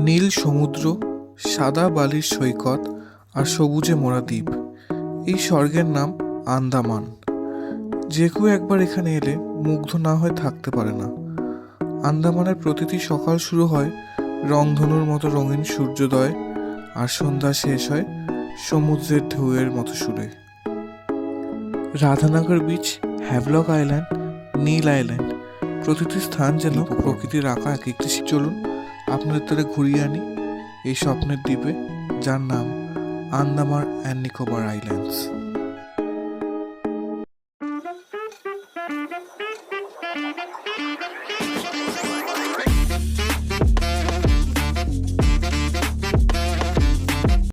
নীল সমুদ্র, সাদা বালির সৈকত আর সবুজে মোড়া দ্বীপ, এই স্বর্গের নাম আন্দামান। যে কেউ একবার এখানে এলে মুগ্ধ না হয়ে থাকতে পারে না। আন্দামানের প্রতিটি সকাল শুরু হয় রংধনুর মতো রঙিন সূর্যোদয়, আর সন্ধ্যা শেষ হয় সমুদ্রের ঢেউয়ের মতো সুরে। রাধানগর বিচ, হ্যাভলক আইল্যান্ড, নীল আইল্যান্ড, প্রতিটি স্থান যেন প্রকৃতির আঁকা এক একটি চলুন আপনাদের তারা ঘুরিয়ে আনি এই স্বপ্নের দ্বীপে, যার নাম Andaman and Nicobar islands.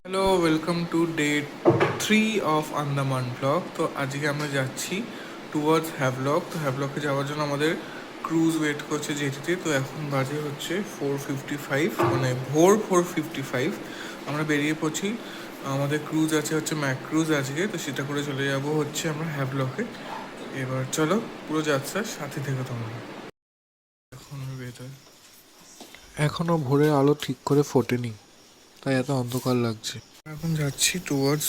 Hello, welcome to day 3 of Andaman blog. তো আজকে আমরা যাচ্ছি টুয়ার্ডস হ্যাভলক। তো হ্যাভলকে যাওয়ার জন্য আমাদের ক্রুজ ওয়েট করছে জেটিতে। তো এখন বাজে হচ্ছে 4:55, মানে ভোর 4:55। আমরা বেরিয়ে পড়ছি। আমাদের ক্রুজ আছে হচ্ছে ম্যাক ক্রুজ আজকে, তো সেটা করে চলে যাব হচ্ছে আমরা হ্যাভলকে। এবার চলো পুরো যাত্রার সাথে থেকে তোমরা। এখন বেটার, এখনও ভোরের আলো ঠিক করে ফোটেনি, তাই এত অন্ধকার লাগছে। এখন যাচ্ছি টুয়ার্ডস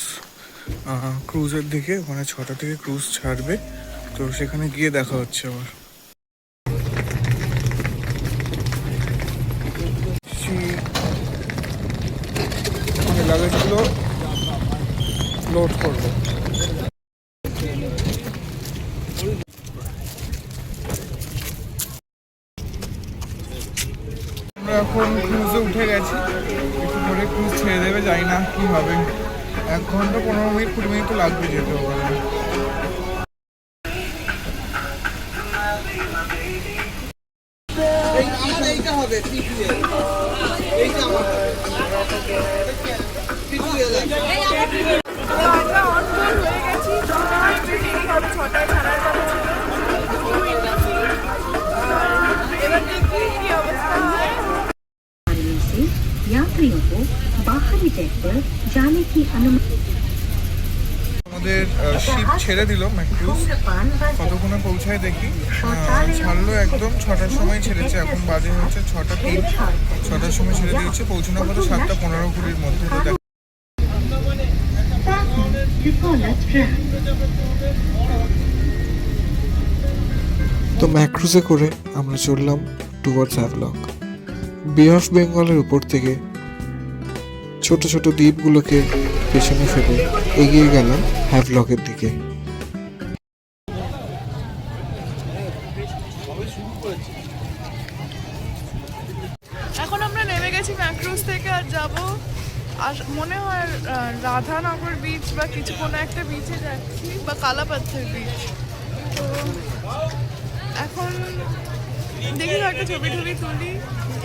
ক্রুজের দিকে। ওখানে 6টা থেকে ক্রুজ ছাড়বে, তো সেখানে গিয়ে দেখা হচ্ছে আবার। মানে লাগেজগুলো লোড করবো। আমরা এখন ক্রুজে উঠে গেছি, একটু পরে ক্রুজ ছেড়ে দেবে, জানি না কি হবে। 1 ঘন্টা 15 মিনিট 20 মিনিট তো লাগবে যেতে ওখানে। यात्रियों को बाहरी डेक पर जाने की अनुमति। আমাদের শিপ ছেড়ে দিল ম্যাক্রুজ, কতক্ষণে পৌঁছায় দেখি। ছাড়লো একদম 6টার সময় ছেড়েছে, এখন বাজে হচ্ছে 6টা 3। 6টার সময় ছেড়ে দিয়েছে, পৌঁছানোর কথা 7:15-20 মধ্যে। তো দেখ, তো ম্যাক্রুজে করে আমরা চললাম টুয়ার্ডস হ্যাভলক। বে অফ বেঙ্গলের উপর থেকে ছোট ছোট দ্বীপগুলোকে পেছনে ফেলে এগিয়ে গেলাম হ্যাভলকের দিকে। এখন আমরা নেমে গেছি ম্যাক্রুজ থেকে, আর যাব আর মনে হয় রাধানগর বিচ বা কিছু কোনো একটা বিচে যাচ্ছি, বা কালাপাথর বিচ। তো এখন দেখি একটা ছবি টবি তুলি।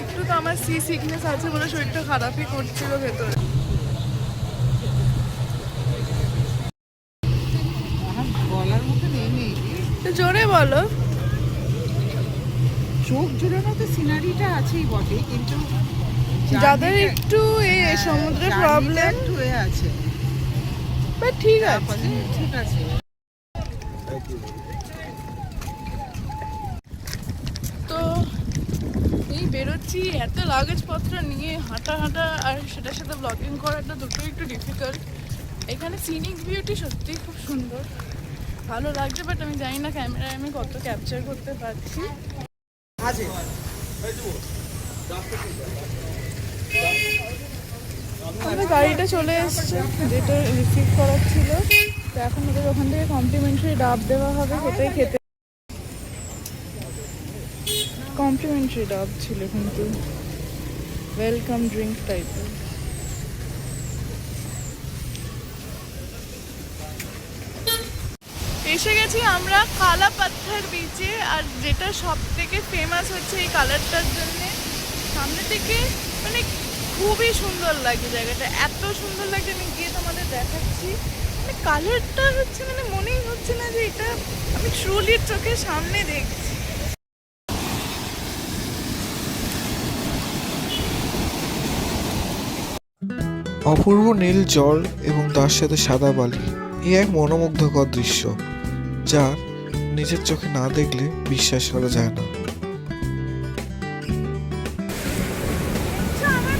একটু তো আমার সি সিকনেস আছে বলে শরীরটা খারাপই করছিল ভেতরে। জোরে বলো। চোখ জুড়ানো তো সিনারিটা আছেই বটে, কিন্তু যাদের একটু এই সমুদ্রে প্রবলেম হয়ে আছে, বাট ঠিক আছে, ঠিক আছে। তো এই বেরোচ্ছি এত লাগেজপত্র নিয়ে, হাঁটা হাঁটা আর সেটার সাথে ব্লগিং করাটা দুটোই একটু ডিফিকাল্ট। এখানে সিনিক বিউটি সত্যিই খুব সুন্দর, ভালো লাগছে, বাট আমি জানি না ক্যামেরায় আমি কত ক্যাপচার করতে পারছি। আমাদের গাড়িটা চলে এসছে, যেটা রিসিভ করার ছিল। তো এখন ওদের ওখান থেকে কমপ্লিমেন্টারি ডাব দেওয়া হবে, সেটাই খেতে। কমপ্লিমেন্টারি ডাব ছিল, কিন্তু ওয়েলকাম ড্রিঙ্ক টাইপের। এসে গেছি আমরা কালাপাথর বিচে, আর যেটা সব থেকে ফেমাস হচ্ছে এই কালারটার জন্যে। সামনে থেকে মানে খুবই সুন্দর লাগে জায়গাটা, এত সুন্দর লাগে, আমি গিয়ে তোমাদের দেখাচ্ছি। মানে কালারটা হচ্ছে, মানে মনেই হচ্ছে না যে এটা আমি ট্রুলি চোখের সামনে দেখছি। অপূর্ব নীল জল এবং তার সাথে সাদা বালি, এই এক মনোমুগ্ধকর দৃশ্য, যা নিজের চোখে না দেখলে বিশ্বাস করা যায় না। আমার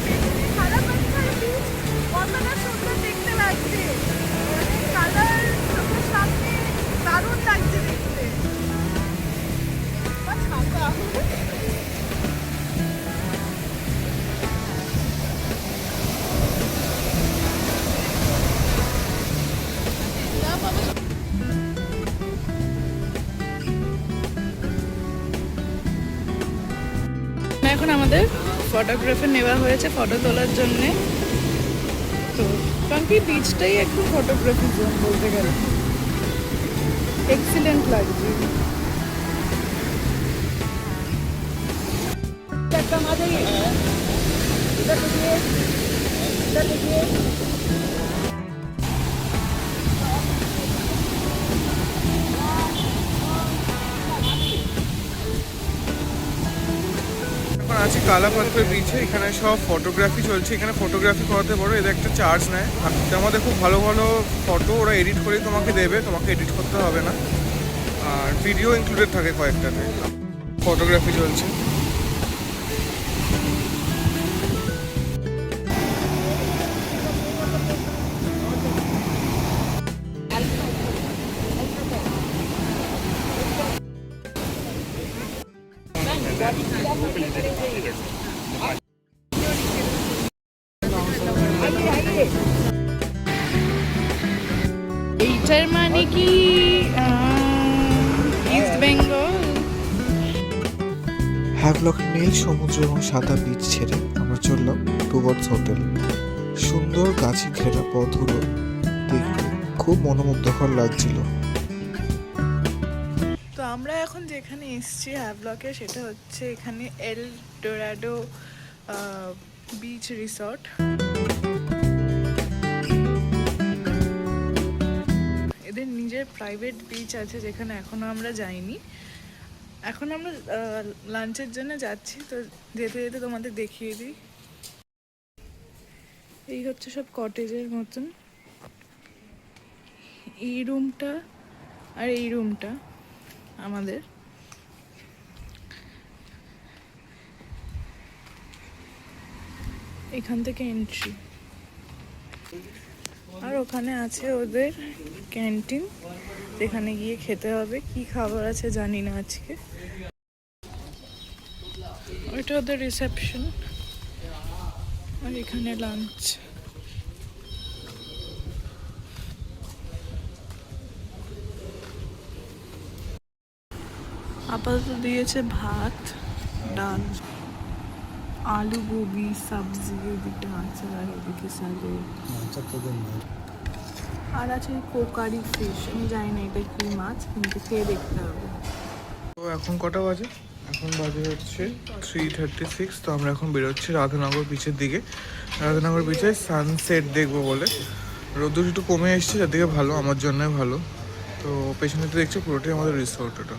আমাদের ফটোগ্রাফি নেওয়া হয়েছে ফটো তোলার জন্যে। তো কারণ কি বিচটাই একটু ফটোগ্রাফি জোন বলতে গেলে। এক্সিলেন্ট লাগছে। এখন আছি কালাপাত্র বিচে, এখানে সব ফটোগ্রাফি চলছে। এখানে ফটোগ্রাফি করাতে পারো, এদের একটা চার্জ নেয়। আর আমাদের খুব ভালো ভালো ফটো ওরা এডিট করেই তোমাকে দেবে, তোমাকে এডিট করতে হবে না। আর ভিডিও ইনক্লুডেড থাকে কয়েকটাতে। ফটোগ্রাফি চলছে। এইটার মানে কি ইস্ট বেঙ্গল? হ্যাভলকের নীল সমুদ্র এবং সাদা বিচ ছেড়ে আমরা চললাম টুয়ার্ডস হোটেল। সুন্দর গাছে ঘেরা পথগুলো দেখতে খুব মনোমুগ্ধকর লাগছিল। তো আমরা এখন যেখানে এসেছি হ্যাভলকে, সেটা হচ্ছে এখানে এল ডোরাডো বিচ রিসর্ট। এদের নিজের প্রাইভেট বিচ আছে যেখানে এখনো আমরা যাইনি। এখন আমরা লাঞ্চের জন্য যাচ্ছি, তো যেতে যেতে তোমাদের দেখিয়ে দিই। এই হচ্ছে সব কটেজের মতন। এই রুমটা আর এই রুমটা আমাদের। এখান থেকে এন্ট্রি, আর ওখানে আছে ওদের ক্যান্টিন, যেখানে গিয়ে খেতে হবে। কি খাবার আছে জানি না আজকে। ওইটা ওদের রিসেপশন, আর এখানে লাঞ্চ। আপাতত দিয়েছে ভাত, ডাল, আলু গোবি সবজি, এদিকে আচার, এদিকে স্যালাড, আর আছে কোকারি ফিশ। আমি জানি না এটা কি মাছ, কিন্তু খেয়ে দেখতে হবে। তো এখন কটা বাজে? এখন বাজে হচ্ছে 3:36। তো আমরা এখন বেরোচ্ছি রাধানগর বিচের দিকে। রাধানগর বিচে সানসেট দেখবো বলে। রোদ্দুর একটু কমে এসছে, যার দিকে ভালো, আমার জন্য ভালো। তো পেছনে তো দেখছো পুরোটাই আমাদের রিসোর্ট। ওটা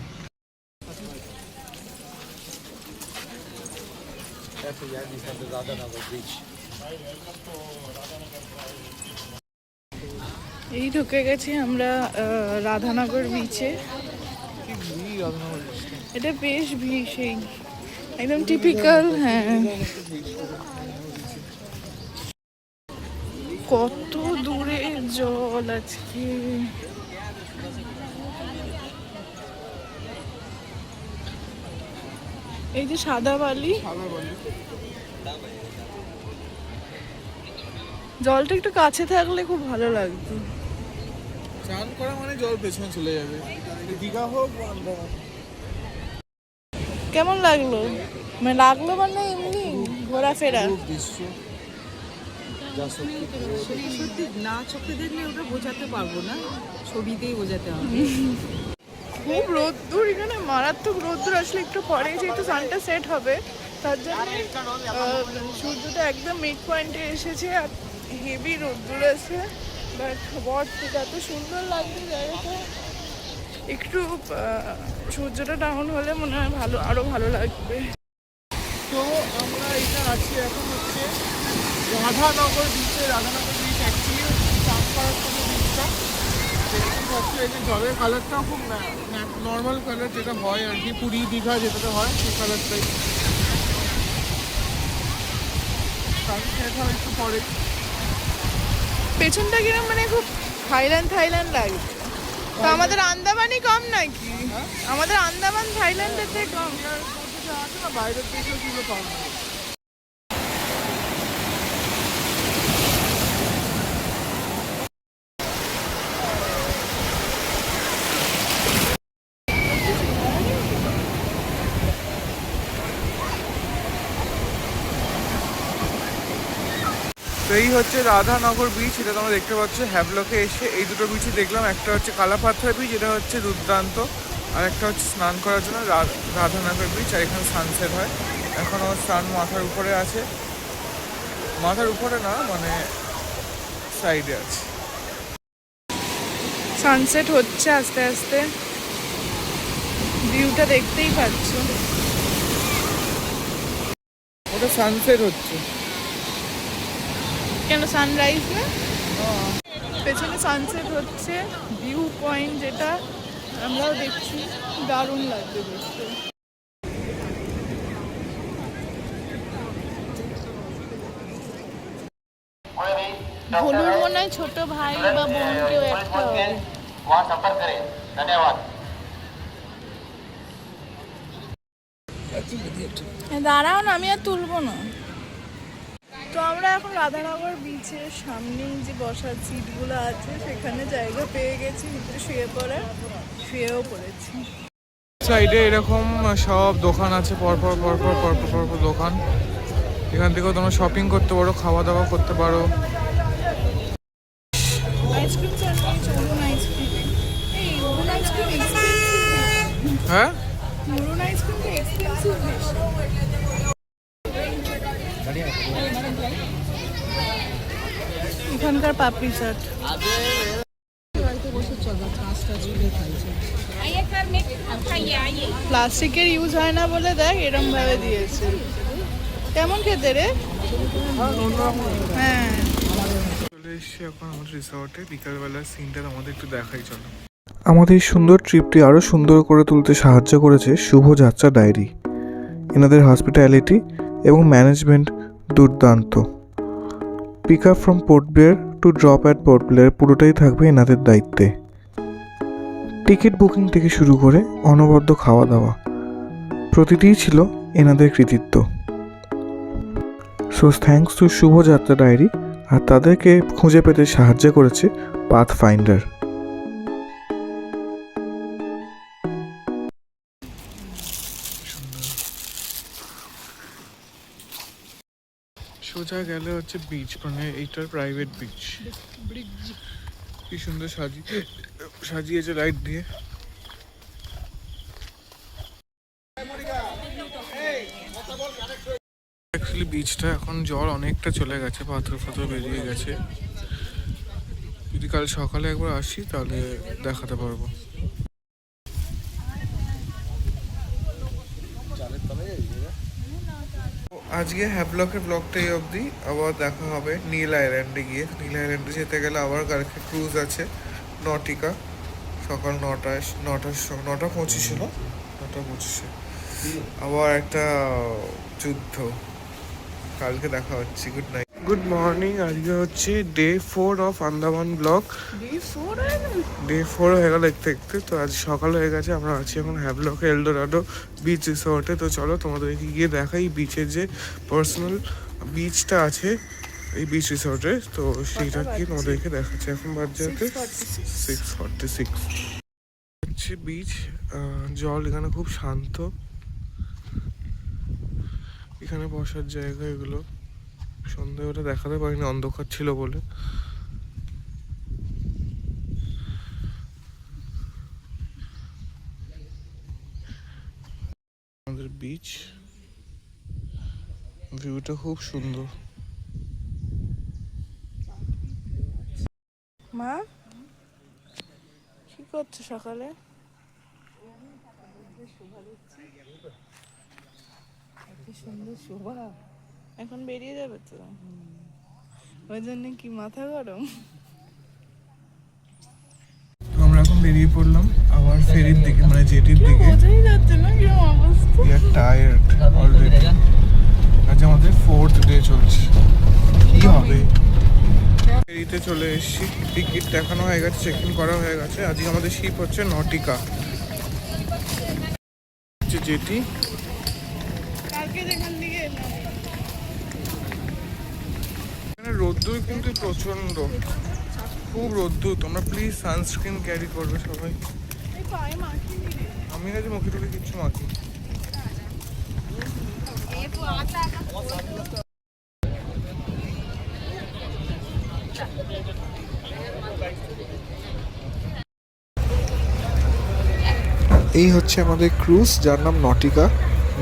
এই ঢুকে গেছি আমরা রাধানগর বিচে। এটা বেশ ভিড়, সেই একদম টিপিক্যাল। হ্যাঁ, কত দূরে জল আজকে। এই যে সাদা বালি, জলটা একটু কাছে থাকলে খুব ভালো লাগতো। চান করা মানে জল পেছনে চলে যাবে। দীঘা হোক, কেমন লাগলো? মানে লাগলো মানে এমনি ঘোরাফেরা। সত্যি না চোখে দেখলে ওটা বোঝাতে পারবো না, ছবিতেই বোঝাতে হবে। খুব রোদ্দুর এখানে, মারাত্মক রোদ্দুর। আসলে একটু পরে যেহেতু সানটা সেট হবে, তার জন্য সূর্যটা একদম মিড পয়েন্টে এসেছে, আর হেভি রোদ্দুর আছে। বাট এত সুন্দর লাগছে জায়গাটা। একটু সূর্যটা ডাউন হলে মনে হয় ভালো, আরো ভালো লাগবে। তো আমরা এটা আছি এখন হচ্ছে রাধানগর বিচে। রাধানগর বিচ অ্যাকচুয়ালি চান করার জন্য বিচটা হচ্ছে। এই যে জলের কালারটাও খুব নর্মাল কালার, যেটা হয় আর কি পুরী দীঘা যেটাতে হয় সেই কালারটাই। সানসেট হয় একটু পরে। পেছনটা কিরম মানে খুব থাইল্যান্ড লাগছে। তো আমাদের আন্দামানই কম নাকি? আমাদের আন্দামান থাইল্যান্ডের থেকে কম। আছে না বাইরের দেশেও কিলো পাওয়া যায়। এই হচ্ছে রাধানগর বিচ, এটা তোমরা দেখতে পাচ্ছ। হ্যাভলকে এসে এই দুটো বিচই দেখলাম, একটা হচ্ছে কালাপাথর বিচ, এটা হচ্ছে দুর্দান্ত, আর একটা হচ্ছে স্নান করার জন্য রাধানগর বিচ। আর এখানে সানসেট হয়। এখন আমার সান মাথার উপরে আছে, মাথার উপরে না মানে সাইডে আছে। সানসেট হচ্ছে আস্তে আস্তে, ভিউটা দেখতেই পাচ্ছ। ওটা সানসেট হচ্ছে, কেন সানরাইজ না? পেছনে সানসেট হচ্ছে, ভিউ পয়েন্ট যেটা আমরাও দেখছি, দারুণ লাগবে দেখতে। ভলুর মনে হয় ছোট ভাই বা বোন কেউ একটা হবে। দাঁড়াও না, আমি আর তুলবো না। তো আমরা এখন রাধানগর বিচের সামনেই যে বসার সিটগুলো আছে সেখানে জায়গা পেয়ে গেছি ভিতরে শুয়ে পড়ার, শুয়েও পড়েছি। সাইডে এরকম সব দোকান আছে, পরপর পরপর পরপর পরপর দোকান। এখান থেকেও তোমরা শপিং করতে পারো, খাওয়া দাওয়া করতে পারো। আইসক্রিম চাটনি, চলুন আইসক্রিম। এই মুরুন আইসক্রিম এক্সপেন্সিভ। হ্যাঁ, মুরুন আইসক্রিম তো এক্সপেন্সিভ বেশি। এখানকার পাপড়ি চাট প্লাস্টিকের ইউজ হয় না বলে দেখ এরম ভাবে দিয়েছে। কেমন খেতে রে? হ্যাঁ, চলে এসেছি এখন আমাদের রিসর্টে। বিকালবেলার সিনটা আমাদের একটু দেখাই চলো। আমাদের এই সুন্দর ট্রিপটি আরও সুন্দর করে তুলতে সাহায্য করেছে শুভযাত্রা ডায়েরি। এনাদের হসপিটালিটি এবং ম্যানেজমেন্ট দুর্দান্ত। Pick up from Port Blair to drop at Port Blair পুরোটাই থাকবে এনাদের দায়িত্বে। টিকিট বুকিং থেকে শুরু করে অনবদ্য খাওয়া দাওয়া প্রতিটিই ছিল এনাদের কৃতিত্ব। সো থ্যাঙ্কস টু শুভযাত্রা ডায়েরি, আর তাদেরকে খুঁজে পেতে সাহায্য করেছে পাথ ফাইন্ডার। সোজা গেলে হচ্ছে বিচ, মানে এইটার প্রাইভেট বিচ। কি সুন্দর সাজিয়েছে লাইট দিয়ে। অ্যাকচুয়ালি বিচটা এখন জল অনেকটা চলে গেছে, পাথর ফাথর বেরিয়ে গেছে। যদি কাল সকালে একবার আসি তাহলে দেখাতে পারবো। আজকে হ্যাভলকের ব্লগটা এই অবধি। আবার দেখা হবে নীল আইল্যান্ডে গিয়ে। নীল আইল্যান্ডে যেতে গেলে আবার কালকে ক্রুজ আছে নটিকা, সকাল 9:25 না 9:25 আবার একটা যুদ্ধ। কালকে দেখা হচ্ছে। Good night, good morning. আজকে হচ্ছে day 4 of Andaman blog. Day 4 হয়ে গেল দেখতে দেখতে। তো আজ সকাল হয়ে গেছে, আমরা আছি এখন হ্যাভলকে এলডোরাডো বিচ রিসর্টে। তো চলো তোমাদেরকে গিয়ে দেখাই বিচের যে পার্সোনাল বিচটা আছে এই বিচ রিসর্টে। তো সেইটা কি তোমাদেরকে দেখাচ্ছে। এখন বাজে 6:46 হচ্ছে বিচ। জল এখানে খুব শান্ত, এখানে বসার জায়গা এগুলো। সন্ধ্যে ওটা দেখাতে পারিনি, অন্ধকার ছিল বলে। আমাদের বিচ ভিউটা খুব সুন্দর। মা কি করছো সকালে? সুন্দর শোভা, এখন বেরিয়ে যাবে তো, ওই জন্য কি মাথা গরম? আমরা এখন বেরিয়ে পড়লাম আবার ফেরির দিকে, মানে জেটির দিকে। বোঝাই যাচ্ছে না কিরকম অবস্থা। We are tired already. আজ আমাদের 4th ডে চলছে। কি হবে? ফেরিতে চলে এসেছি, টিকিট দেখানো হয়ে গেছে, চেক ইন করা হয়ে গেছে। আজকে আমাদের শিপ হচ্ছে নটিকা, জেটি। কালকে যেখান থেকে এলাম এখানে রোদ্দুর কিন্তু প্রচন্ড, খুব রোদ্দুর। তোমরা প্লিজ সানস্ক্রিন ক্যারি করবে সবাই। এই পায়ে মাখিনি রে। আমি আজ মুখে টুকে কিচ্ছু মাখি। এই হচ্ছে আমাদের ক্রুজ, যার নাম নটিকা।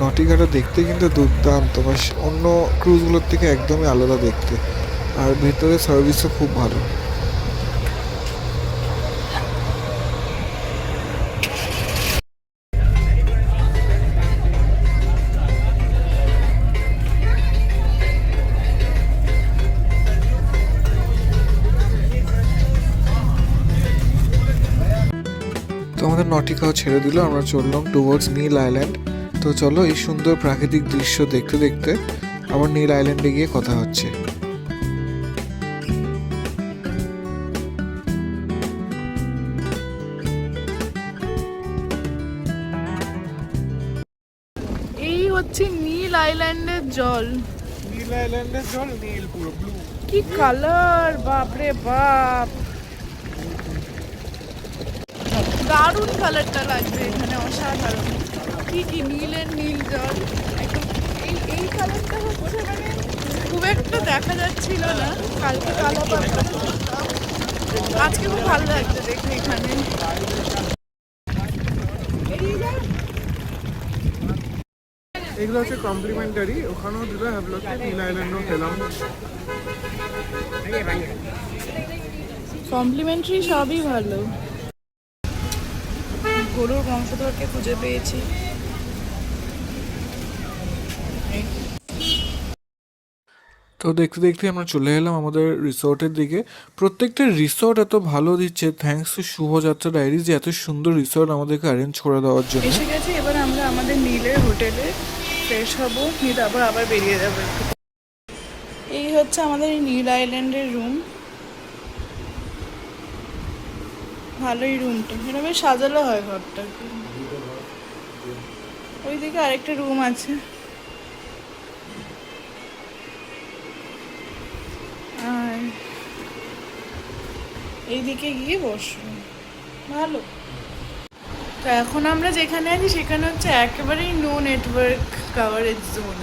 নটিকাটা দেখতে কিন্তু দুর্দান্ত, বাস অন্য ক্রুজগুলোর থেকে একদমই আলাদা দেখতে, আর ভেতরে সার্ভিসও খুব ভালো। তো আমাদের নটিকাও ছেড়ে দিল, আমরা চললাম টুয়ার্ডস নীল আইল্যান্ড। তো চলো এই সুন্দর প্রাকৃতিক দৃশ্য দেখতে দেখতে আবার নীল আইল্যান্ডে গিয়ে কথা হচ্ছে। এই হচ্ছে নীল আইল্যান্ডের জল। নীল আইল্যান্ডের জল নীল, পুরো ব্লু। কি কালার, বাপরে বাপ, দারুণ কালারটা লাগছে এখানে, অসাধারণ। কি কি নীলের নীল জল একদম। এই কালারটা হচ্ছে মানে খুব একটা দেখা যাচ্ছিল না কালকে, কালো পাতা। আজকে খুব ভালো লাগছে দেখে এখানে। এগুলো হচ্ছে কমপ্লিমেন্টারি, ওখানেও দিল হ্যাভলকে, নীল আইল্যান্ডও খেলাম। কমপ্লিমেন্টারি সবই ভালো। গরুর বংশধরকে খুঁজে পেয়েছি। তো দেখতে দেখতে আমরা চলে এলাম আমাদের রিসর্টের দিকে। প্রত্যেকটা রিসর্ট এত ভালো দিচ্ছে, থ্যাঙ্কস টু শুভযাত্রা ডায়েরিজ, যে এত সুন্দর রিসর্ট আমাদেরকে অ্যারেঞ্জ করে দেওয়ার জন্য। এসে গেছি, এবার আমরা আমাদের নীলের হোটেলে ফ্রেশ হবো, নিয়ে তারপর আবার বেরিয়ে যাবো। এই হচ্ছে আমাদের এই নীল আইল্যান্ডের রুম। ভালোই রুমটা, এরকম সাজালো হয় ঘরটা। ওইদিকে আরেকটা রুম আছে। আর এইদিকে গিয়ে বসবো, ভালো। তো এখন আমরা যেখানে আছি সেখানে হচ্ছে একেবারেই no network coverage zone.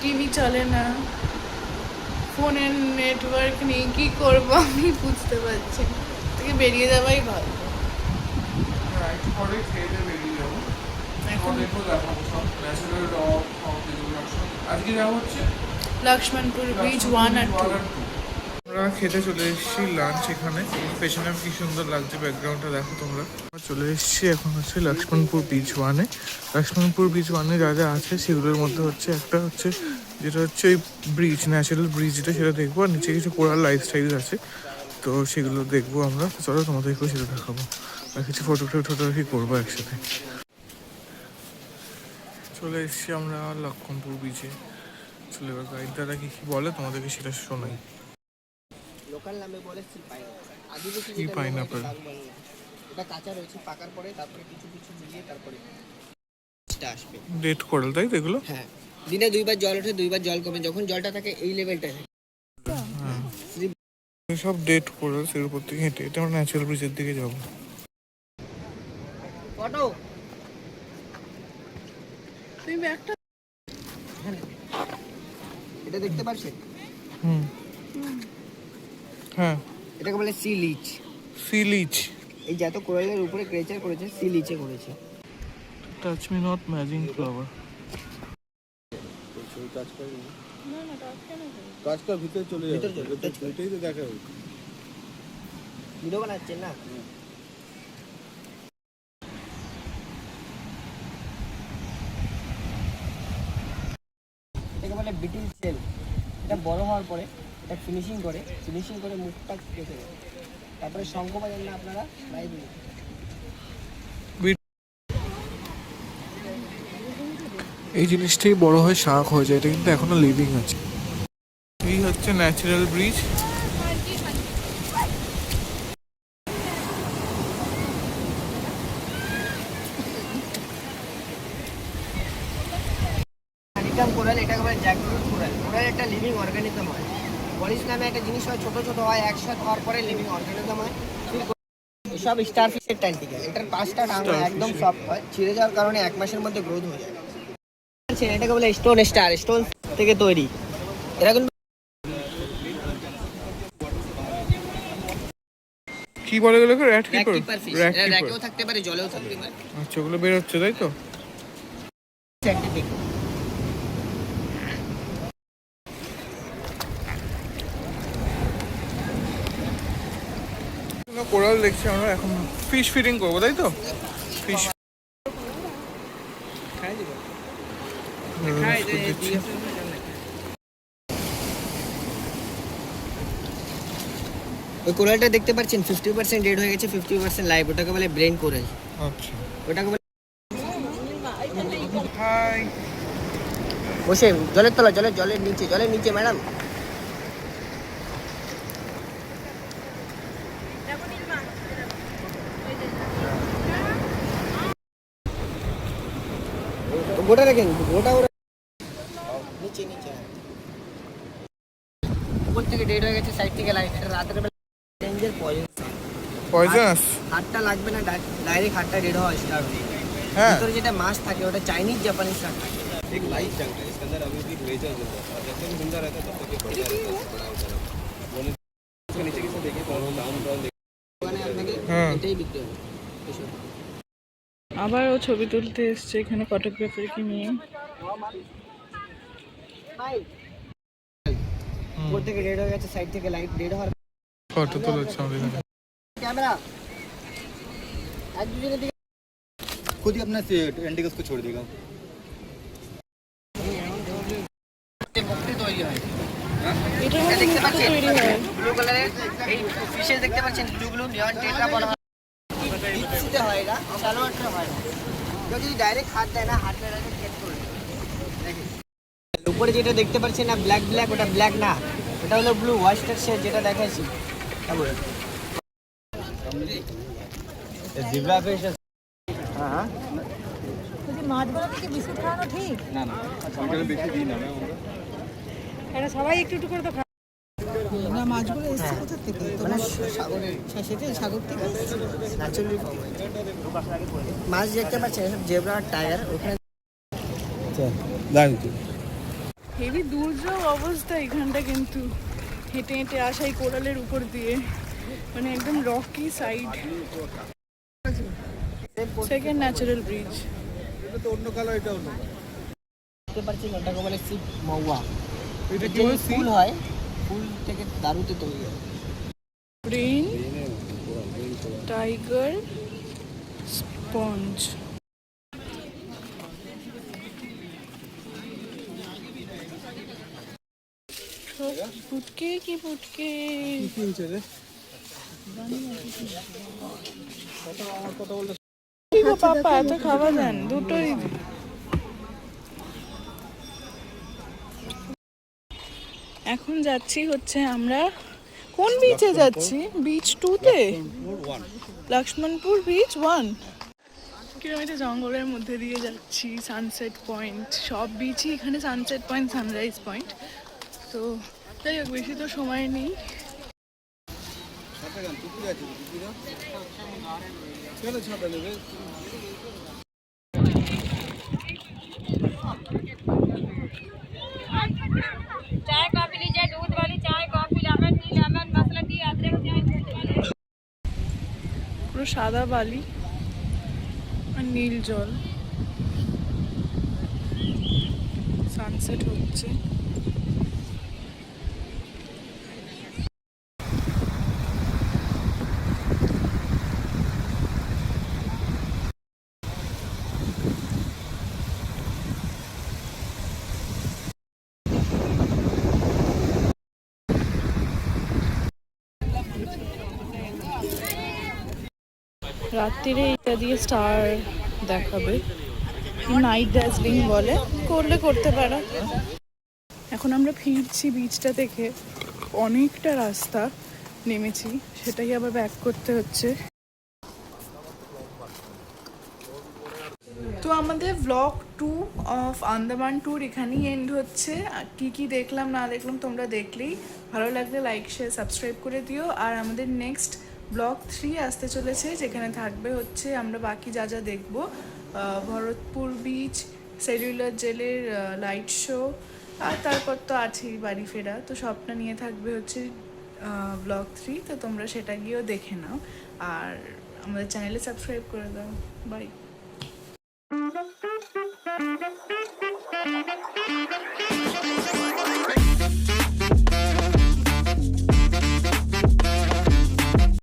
TV চলে না, ফোনের নেটওয়ার্ক নেই, কি করবো আমি বুঝতে পারছি না। থেকে বেরিয়ে যাওয়াই ভালো। এখন আজকে যাওয়া হচ্ছে লক্ষ্মণপুর বিচ 1 আর 2। আমরা খেতে চলে এসেছি লাঞ্চ এখানে। পেছনে কি সুন্দর লাগছে ব্যাকগ্রাউন্ডটা, দেখো তোমরা। আমরা চলে এসেছি এখন হচ্ছে লক্ষ্মণপুর বিচ 1-এ। লক্ষ্মণপুর বিচ 1-এ যা যা আছে সেগুলোর মধ্যে হচ্ছে একটা হচ্ছে যেটা হচ্ছে ওই ব্রিজ, ন্যাচারাল ব্রিজ যেটা, সেটা দেখবো। আর নিচে কিছু কোরাল লাইফস্টাইল আছে, তো সেগুলো দেখবো আমরা। তো চলো তোমাদেরকেও সেটা দেখাবো, আর কিছু ফটোগ্রাফি করবো একসাথে। চলে এসেছি আমরা লক্ষ্মণপুর বিচে। চলে এবার গাইড দাদা কি কি বলে তোমাদেরকে সেটা শোনাই। লোকাল নামে বলে সি পাইনাপল। আদিবাসী সি যেটা পাইনাপল। এটা কাঁচা রয়েছে, পাকার পরে তারপরে কিছু কিছু মিলিয়ে তারপরে এটা আসবে। ডেট কোরাল, তাই তো এগুলো? হ্যাঁ, দিনে 2 বার জল ওঠে, 2 বার জল কমে। যখন জলটা থাকে এই লেভেলটায় থাকে। সব ডেট কোরাল, এর উপর থেকে হেঁটে হেঁটে আমরা ন্যাচারাল ব্রিজের দিকে যাবো। ফটো তুমি ব্যাগটা এটা দেখতে পাচ্ছেন? হুম, হ্যাঁ। এটাকে বলে সি লিচ। সি লিচ। এই যত কোরালের উপরে ক্রেচার করেছে, সি লিচে করেছে। Touch me not amazing flower. কাজটা ভিতরে চলে যাবে, ভিতরে চলে যাবে। এটাই তো দেখা হচ্ছে। ভিডিও বানাচ্ছেন না? এটাকে বলে বিটিল সেল। এটা বড় হওয়ার পরে এটা ফিনিশিং করে মুখটা কেটে দেয়। তারপরে শঙ্খ বাজান না আপনারা? লাইভ এই জিনিসটাই বড় হয়ে শাঁখ হয়ে যায়, এটা কিন্তু এখনো লিভিং আছে। এই হচ্ছে ন্যাচারাল ব্রিজ। হানিকাম কোরাল, এটাকে বলে জ্যাকফ্রুট কোরাল। কোরাল একটা লিভিং অর্গানিজম হয়। পলিশ নামে একটা জিনিস হয়, ছোট ছোট হয়, একসাথে হওয়ার পরে লিভিং অর্গানিজম হয়। এসব স্টারফিশের ট্যান্টিকেল। এটার 5টা ডাঙা একদম সফট হয়, ছিঁড়ে যাওয়ার কারণে 1 মাসের মধ্যে গ্রোথ হয়ে যায়। এটাকে বলে স্টোন স্টার, স্টোন থেকে তৈরি। এরা কিন্তু কি বলে এগুলোকে? Rat rack keeper? Keeper fish, rat এটা কিপার। র্যাকেও থাকতে পারে, জলেও থাকতে পারে। আচ্ছা, ওগুলো বেরোচ্ছে তাই তো? সাইন্টিফিক। কোরাল দেখছি আমরা, এখন ফিশ ফিডিং করবো তাই তো? ফিশ ওই কোরালটা দেখতে পাচ্ছেন 50% ডেড হয়ে গেছে, 50% লাইভ, ওটাকে বলে ব্রেন কোরাল। আচ্ছা। ওটাকে বলে হাই। বসে জলের তলা, জলের নিচে ম্যাডাম। গোটা রাখেন, গোটা ওরা নিচে উপর থেকে ডেড হয়ে গেছে, সাইড থেকে লাইভ। এটা রাতের বেলা ডেঞ্জার পয়জনাস? হাতটা লাগবে না, ডাইরেক্ট হাতটা ডেড হওয়া স্টার্ট হবে। হ্যাঁ। ভিতরে যেটা মাছ থাকে ওটা চাইনিজ জাপানিজ শাক থাকে। एक लाइट जंग है, इसके अंदर अभी भी ग्लेजर होता है, और जब तक जिंदा रहता है तब तक ये बढ़ता रहता है, बड़ा होता रहता है। बोले इसके नीचे किसी देखिए कौन डाउन डाउन ওখানে আপনাকে হ্যাঁ। এটাই বিক্রি হবে এসব। আবার ও ছবি তুলতে এসছে এখানে ফটোগ্রাফারকে নিয়ে। উপর থেকে ডেড হয়ে গেছে, সাইড থেকে লাইট ডেড হওয়ার। ফটো তুলেছে আমাদের এখানে। ক্যামেরা এক দুজনের দিকে खुद ही अपना एंटिकस को छोड़ देगा। মুক্তি তৈরি হয়। এটা এটা দেখতে পাচ্ছেন তৈরি হয়। ব্লু কালারের এই ফিশেস দেখতে পাচ্ছেন, ব্লু নিয়ন টেট্রা বলা হয়। ডিপসিতে হয় এটা, শ্যালো ওয়াটারে হয় না। কেউ যদি ডাইরেক্ট হাত দেয় না, হাত দেয় চেক করে দেখেন। উপরে যেটা দেখতে পাচ্ছেন না ব্ল্যাক, ওটা ব্ল্যাক না, ওটা হলো ব্লু ওয়াস্টার শেড যেটা দেখাইছি। जिब्रा फिश হ্যাঁ যদি মাছগুলোকে কি বিস্কুট খাওয়ানো ঠিক? ना ना अंकल बेची दी ना मैं এটা সবাই একটু একটু করে তো খায় না। মাছগুলো এসছে কোথা থেকে? মানে সাগরের সেটাই সাগর থেকে এসছে। ন্যাচারালি মাছ দেখতে পাচ্ছেন সব জেব্রা টায়ার ওখানে। হেবি দুর্যোগ অবস্থা এখানটা, কিন্তু হেঁটে হেঁটে আসা এই কোরালের উপর দিয়ে, মানে একদম Rocky side. Second natural bridge. এটা তো অন্য কালার, এটা অন্য দেখতে পাচ্ছেন ওটাকে বলে শিপ মৌয়া। এটা কি যে বলে? ফুল হয়, ফুল থেকে দারুতে তৈরি হয়। Brain, tiger, sponge. ফুটকে কি ফুটকে। কি হয়েছে রে? কি গো পাপা, এত খাওয়া দেন দুটোই। এখন যাচ্ছি হচ্ছে আমরা কোন বিচে যাচ্ছি? বিচ 2 তে, লক্ষ্মণপুর বিচ 1। কিলোমিটার জঙ্গলের মধ্যে দিয়ে যাচ্ছি, সানসেট পয়েন্ট। সব বিচই এখানে সানসেট পয়েন্ট, সানরাইজ পয়েন্ট। তো যাই হোক, বেশি তো সময় নেই। चलो छाता लेवे चाय कॉफी लीजिए, दूध वाली चाय, कॉफी, लेमन टी, लेमन मसाला टी, अदरक चाय। পুরো সাদা বালি আর নীল জল, সানসেট হচ্ছে। রাত্রিরে এটা দিয়ে স্টার দেখাবে, নাইট ড্যাজলিং বলে, করলে করতে পারো। এখন আমরা ফিরছি বিচটা থেকে, অনেকটা রাস্তা নেমেছি, সেটাই আবার ব্যাক করতে হচ্ছে। তো আমাদের ব্লগ 2 অফ আন্দামান ট্যুর এখানেই এন্ড হচ্ছে। আর কী কী দেখলাম না দেখলাম তোমরা দেখলেই। ভালো লাগলে লাইক শেয়ার সাবস্ক্রাইব করে দিও। আর আমাদের নেক্সট ব্লগ 3 আসতে চলেছে, যেখানে থাকবে হচ্ছে আমরা বাকি যা যা দেখবো, ভরতপুর বিচ, সেলুলার জেলের লাইট শো, আর তারপর তো আছেই বাড়ি ফেরা। তো সবটা নিয়ে থাকবে হচ্ছে ব্লগ 3, তো তোমরা সেটা গিয়েও দেখে নাও আর আমাদের চ্যানেলে সাবস্ক্রাইব করে দাও। বাই।